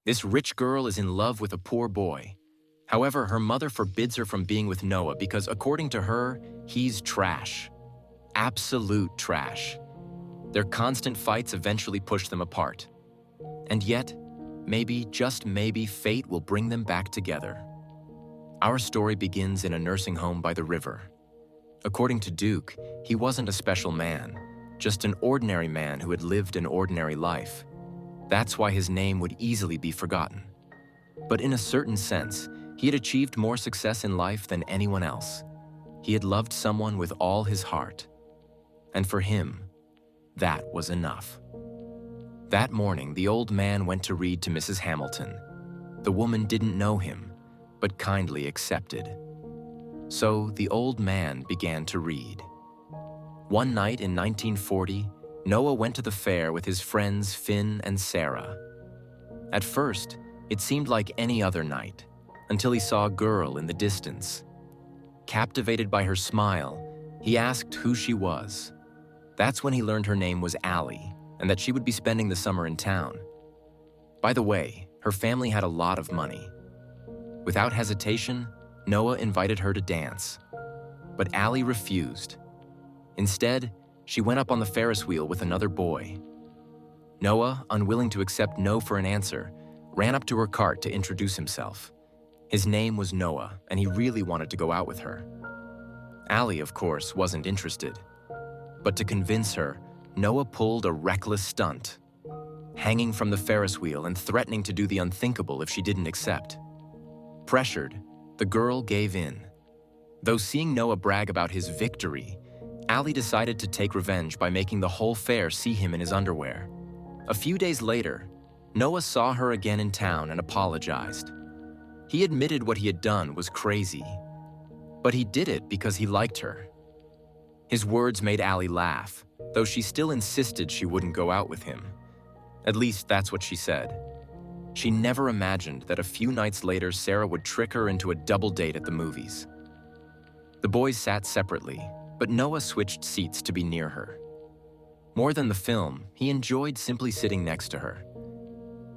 This rich girl is in love with a poor boy. However, her mother forbids her from being with Noah because, according to her, he's trash. Absolute trash. Their constant fights eventually push them apart. And yet, maybe, just maybe, fate will bring them back together. Our story begins in a nursing home by the river. According to Duke, he wasn't a special man, just an ordinary man who had lived an ordinary life. That's why his name would easily be forgotten. But in a certain sense, he had achieved more success in life than anyone else. He had loved someone with all his heart. And for him, that was enough. That morning, the old man went to read to Mrs. Hamilton. The woman didn't know him, but kindly accepted. So the old man began to read. One night in 1940, Noah went to the fair with his friends Finn and Sarah. At first, it seemed like any other night, until he saw a girl in the distance. Captivated by her smile, he asked who she was. That's when he learned her name was Allie, and that she would be spending the summer in town. By the way, her family had a lot of money. Without hesitation, Noah invited her to dance. But Allie refused. Instead, she went up on the Ferris wheel with another boy. Noah, unwilling to accept no for an answer, ran up to her cart to introduce himself. His name was Noah, and he really wanted to go out with her. Allie, of course, wasn't interested. But to convince her, Noah pulled a reckless stunt, hanging from the Ferris wheel and threatening to do the unthinkable if she didn't accept. Pressured, the girl gave in. Though seeing Noah brag about his victory, Allie decided to take revenge by making the whole fair see him in his underwear. A few days later, Noah saw her again in town and apologized. He admitted what he had done was crazy, but he did it because he liked her. His words made Allie laugh, though she still insisted she wouldn't go out with him. At least that's what she said. She never imagined that a few nights later Sarah would trick her into a double date at the movies. The boys sat separately, but Noah switched seats to be near her. More than the film, he enjoyed simply sitting next to her.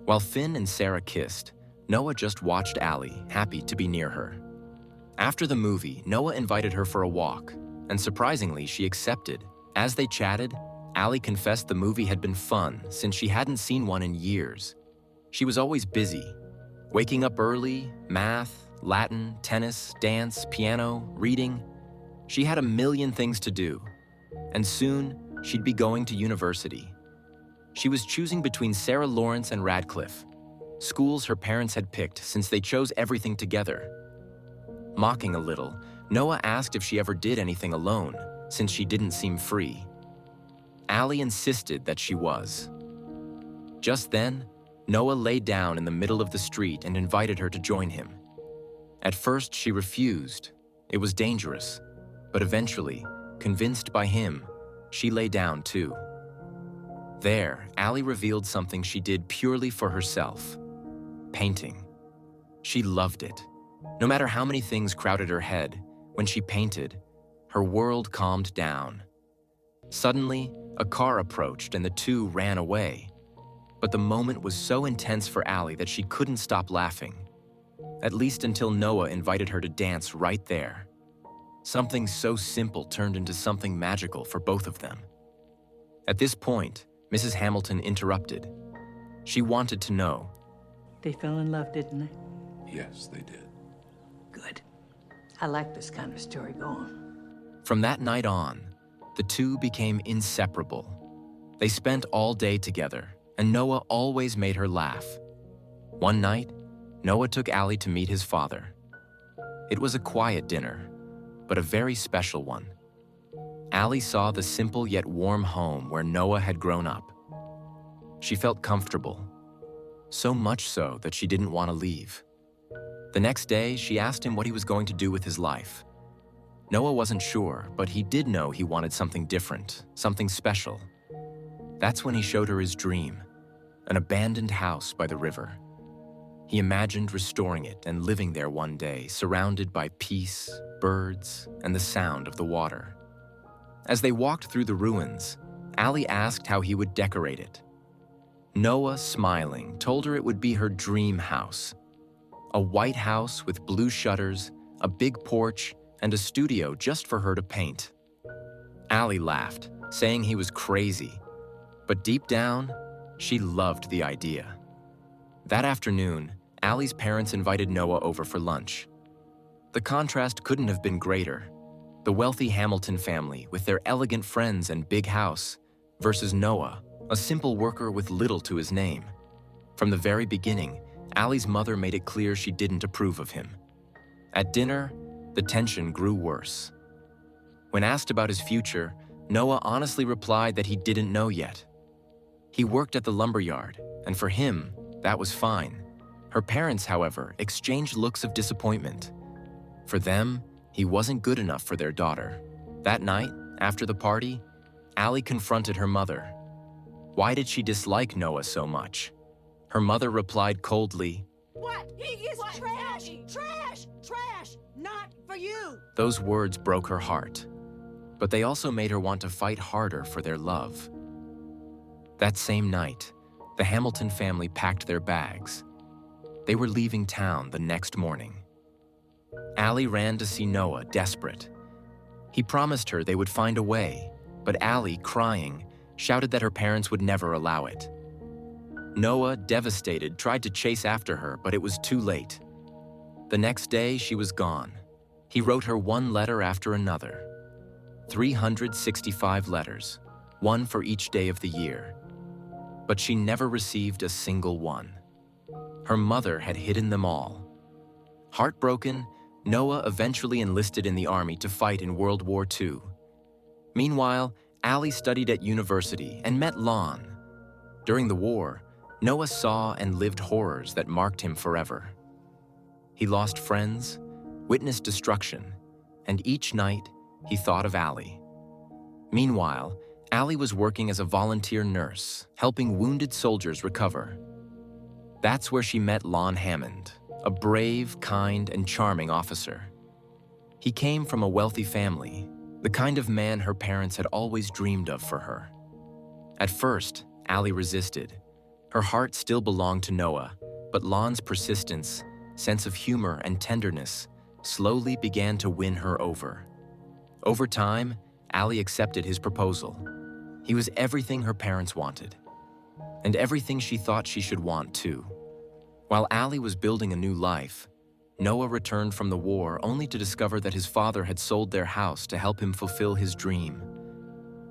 While Finn and Sarah kissed, Noah just watched Allie, happy to be near her. After the movie, Noah invited her for a walk, and surprisingly, she accepted. As they chatted, Allie confessed the movie had been fun since she hadn't seen one in years. She was always busy, waking up early, math, Latin, tennis, dance, piano, reading. She had a million things to do, and soon she'd be going to university. She was choosing between Sarah Lawrence and Radcliffe, schools her parents had picked since they chose everything together. Mocking a little, Noah asked if she ever did anything alone, since she didn't seem free. Allie insisted that she was. Just then, Noah lay down in the middle of the street and invited her to join him. At first, she refused. It was dangerous. But eventually, convinced by him, she lay down too. There, Allie revealed something she did purely for herself: painting. She loved it. No matter how many things crowded her head, when she painted, her world calmed down. Suddenly, a car approached and the two ran away. But the moment was so intense for Allie that she couldn't stop laughing. At least until Noah invited her to dance right there. Something so simple turned into something magical for both of them. At this point, Mrs. Hamilton interrupted. She wanted to know. They fell in love, didn't they? Yes, they did. Good. I like this kind of story. Go on. From that night on, the two became inseparable. They spent all day together, and Noah always made her laugh. One night, Noah took Allie to meet his father. It was a quiet dinner, but a very special one. Allie saw the simple yet warm home where Noah had grown up. She felt comfortable, so much so that she didn't want to leave. The next day, she asked him what he was going to do with his life. Noah wasn't sure, but he did know he wanted something different, something special. That's when he showed her his dream, an abandoned house by the river. He imagined restoring it and living there one day, surrounded by peace, birds, and the sound of the water. As they walked through the ruins, Allie asked how he would decorate it. Noah, smiling, told her it would be her dream house. A white house with blue shutters, a big porch, and a studio just for her to paint. Allie laughed, saying he was crazy. But deep down, she loved the idea. That afternoon, Allie's parents invited Noah over for lunch. The contrast couldn't have been greater. The wealthy Hamilton family, with their elegant friends and big house, versus Noah, a simple worker with little to his name. From the very beginning, Allie's mother made it clear she didn't approve of him. At dinner, the tension grew worse. When asked about his future, Noah honestly replied that he didn't know yet. He worked at the lumberyard, and for him, that was fine. Her parents, however, exchanged looks of disappointment. For them, he wasn't good enough for their daughter. That night, after the party, Allie confronted her mother. Why did she dislike Noah so much? Her mother replied coldly, "What? He is trash! Trash! Trash! Not for you!" Those words broke her heart, but they also made her want to fight harder for their love. That same night, the Hamilton family packed their bags. They were leaving town the next morning. Allie ran to see Noah, desperate. He promised her they would find a way, but Allie, crying, shouted that her parents would never allow it. Noah, devastated, tried to chase after her, but it was too late. The next day, she was gone. He wrote her one letter after another. 365 letters, one for each day of the year. But she never received a single one. Her mother had hidden them all. Heartbroken, Noah eventually enlisted in the army to fight in World War II. Meanwhile, Allie studied at university and met Lon. During the war, Noah saw and lived horrors that marked him forever. He lost friends, witnessed destruction, and each night he thought of Allie. Meanwhile, Allie was working as a volunteer nurse, helping wounded soldiers recover. That's where she met Lon Hammond, a brave, kind, and charming officer. He came from a wealthy family, the kind of man her parents had always dreamed of for her. At first, Allie resisted. Her heart still belonged to Noah, but Lon's persistence, sense of humor, and tenderness slowly began to win her over. Over time, Allie accepted his proposal. He was everything her parents wanted, and everything she thought she should want too. While Allie was building a new life, Noah returned from the war only to discover that his father had sold their house to help him fulfill his dream,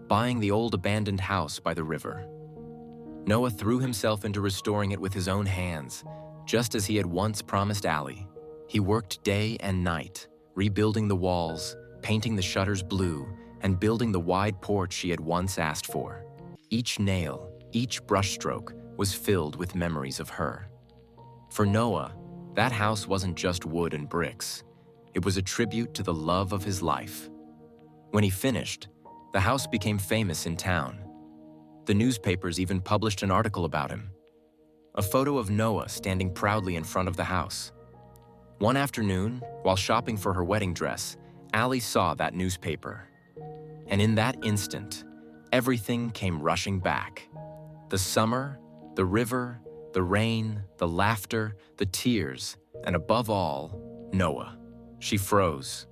buying the old abandoned house by the river. Noah threw himself into restoring it with his own hands, just as he had once promised Allie. He worked day and night, rebuilding the walls, painting the shutters blue, and building the wide porch she had once asked for. Each nail, each brushstroke was filled with memories of her. For Noah, that house wasn't just wood and bricks. It was a tribute to the love of his life. When he finished, the house became famous in town. The newspapers even published an article about him. A photo of Noah standing proudly in front of the house. One afternoon, while shopping for her wedding dress, Allie saw that newspaper. And in that instant, everything came rushing back. The summer, the river, the rain, the laughter, the tears, and above all, Noah. She froze.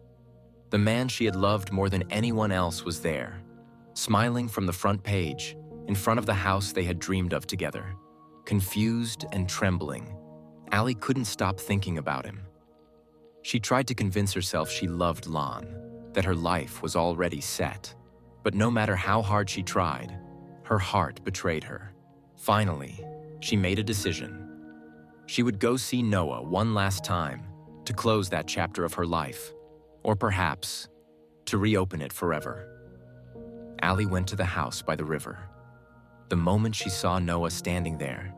The man she had loved more than anyone else was there, smiling from the front page, in front of the house they had dreamed of together. Confused and trembling, Allie couldn't stop thinking about him. She tried to convince herself she loved Lon, that her life was already set. But no matter how hard she tried, her heart betrayed her. Finally, she made a decision. She would go see Noah one last time to close that chapter of her life, or perhaps to reopen it forever. Allie went to the house by the river. The moment she saw Noah standing there,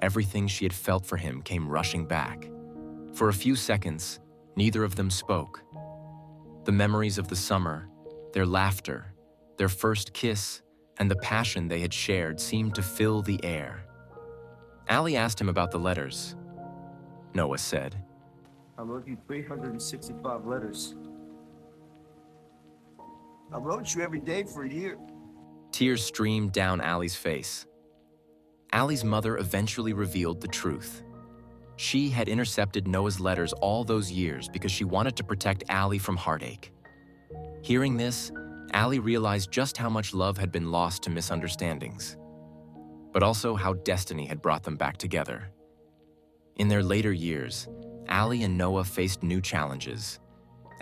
everything she had felt for him came rushing back. For a few seconds, neither of them spoke. The memories of the summer, their laughter, their first kiss, and the passion they had shared seemed to fill the air. Allie asked him about the letters. Noah said, I wrote you 365 letters. I wrote you every day for a year. Tears streamed down Allie's face. Allie's mother eventually revealed the truth. She had intercepted Noah's letters all those years because she wanted to protect Allie from heartache. Hearing this, Allie realized just how much love had been lost to misunderstandings, but also how destiny had brought them back together. In their later years, Allie and Noah faced new challenges.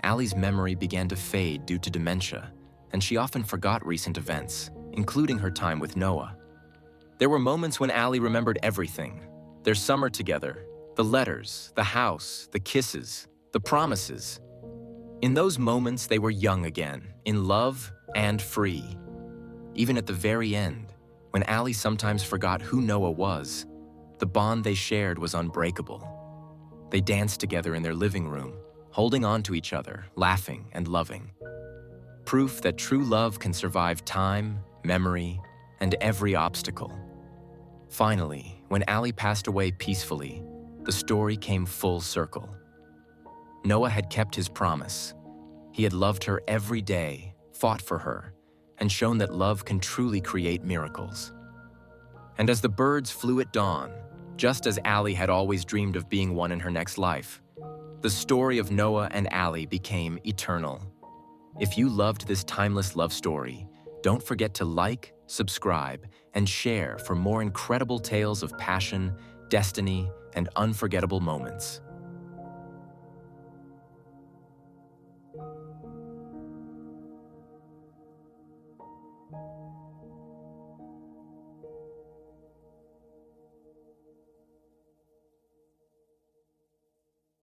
Allie's memory began to fade due to dementia, and she often forgot recent events, including her time with Noah. There were moments when Allie remembered everything: their summer together, the letters, the house, the kisses, the promises. In those moments, they were young again, in love and free. Even at the very end, when Allie sometimes forgot who Noah was, the bond they shared was unbreakable. They danced together in their living room, holding on to each other, laughing and loving. Proof that true love can survive time, memory, and every obstacle. Finally, when Allie passed away peacefully, the story came full circle. Noah had kept his promise. He had loved her every day, fought for her, and shown that love can truly create miracles. And as the birds flew at dawn, just as Allie had always dreamed of being one in her next life, the story of Noah and Allie became eternal. If you loved this timeless love story, don't forget to like, subscribe, and share for more incredible tales of passion, destiny, and unforgettable moments.